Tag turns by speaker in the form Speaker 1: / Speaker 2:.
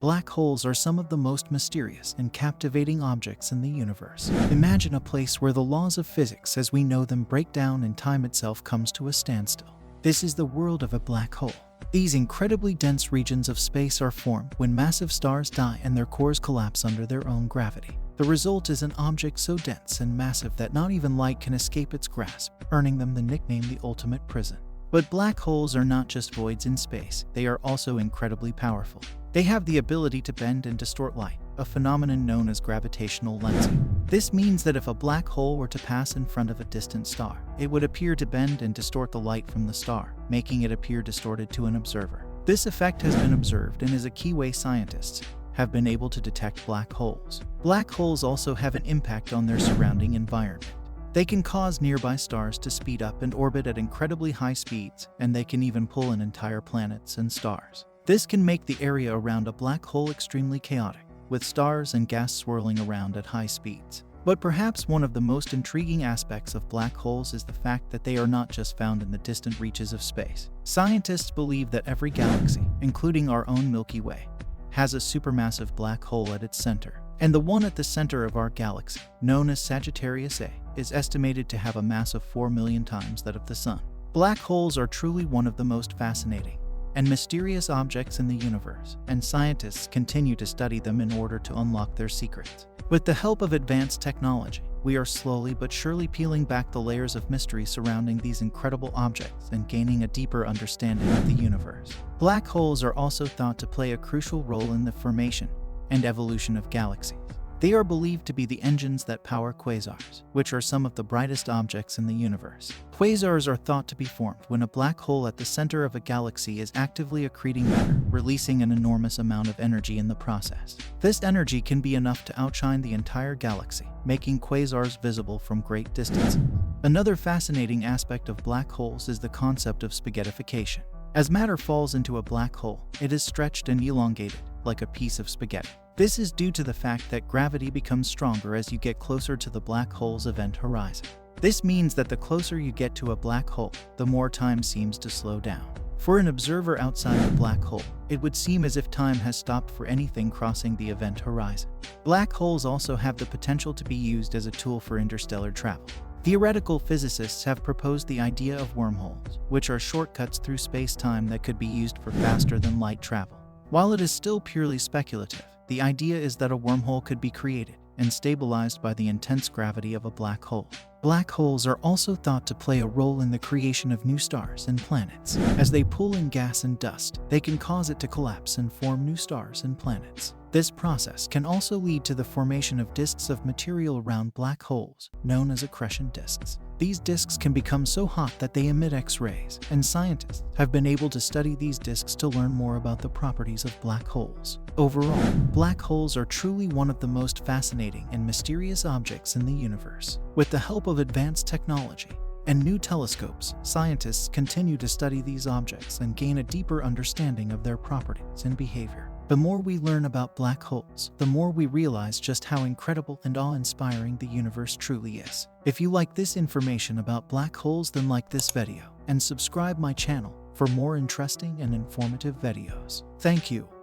Speaker 1: Black holes are some of the most mysterious and captivating objects in the universe. Imagine a place where the laws of physics as we know them break down and time itself comes to a standstill. This is the world of a black hole. These incredibly dense regions of space are formed when massive stars die and their cores collapse under their own gravity. The result is an object so dense and massive that not even light can escape its grasp, earning them the nickname the ultimate prison. But black holes are not just voids in space, they are also incredibly powerful. They have the ability to bend and distort light, a phenomenon known as gravitational lensing. This means that if a black hole were to pass in front of a distant star, it would appear to bend and distort the light from the star, making it appear distorted to an observer. This effect has been observed and is a key way scientists have been able to detect black holes. Black holes also have an impact on their surrounding environment. They can cause nearby stars to speed up and orbit at incredibly high speeds, and they can even pull in entire planets and stars. This can make the area around a black hole extremely chaotic, with stars and gas swirling around at high speeds. But perhaps one of the most intriguing aspects of black holes is the fact that they are not just found in the distant reaches of space. Scientists believe that every galaxy, including our own Milky Way, has a supermassive black hole at its center. And the one at the center of our galaxy, known as Sagittarius A, is estimated to have a mass of 4 million times that of the Sun. Black holes are truly one of the most fascinating and mysterious objects in the universe, and scientists continue to study them in order to unlock their secrets. With the help of advanced technology, we are slowly but surely peeling back the layers of mystery surrounding these incredible objects and gaining a deeper understanding of the universe. Black holes are also thought to play a crucial role in the formation and evolution of galaxies. They are believed to be the engines that power quasars, which are some of the brightest objects in the universe. Quasars are thought to be formed when a black hole at the center of a galaxy is actively accreting matter, releasing an enormous amount of energy in the process. This energy can be enough to outshine the entire galaxy, making quasars visible from great distances. Another fascinating aspect of black holes is the concept of spaghettification. As matter falls into a black hole, it is stretched and elongated, like a piece of spaghetti. This is due to the fact that gravity becomes stronger as you get closer to the black hole's event horizon. This means that the closer you get to a black hole, the more time seems to slow down. For an observer outside the black hole, it would seem as if time has stopped for anything crossing the event horizon. Black holes also have the potential to be used as a tool for interstellar travel. Theoretical physicists have proposed the idea of wormholes, which are shortcuts through space-time that could be used for faster-than-light travel. While it is still purely speculative, the idea is that a wormhole could be created and stabilized by the intense gravity of a black hole. Black holes are also thought to play a role in the creation of new stars and planets. As they pull in gas and dust, they can cause it to collapse and form new stars and planets. This process can also lead to the formation of disks of material around black holes, known as accretion disks. These disks can become so hot that they emit X-rays, and scientists have been able to study these disks to learn more about the properties of black holes. Overall, black holes are truly one of the most fascinating and mysterious objects in the universe. With the help of advanced technology and new telescopes, scientists continue to study these objects and gain a deeper understanding of their properties and behavior. The more we learn about black holes, the more we realize just how incredible and awe-inspiring the universe truly is. If you like this information about black holes, then like this video and subscribe my channel for more interesting and informative videos. Thank you.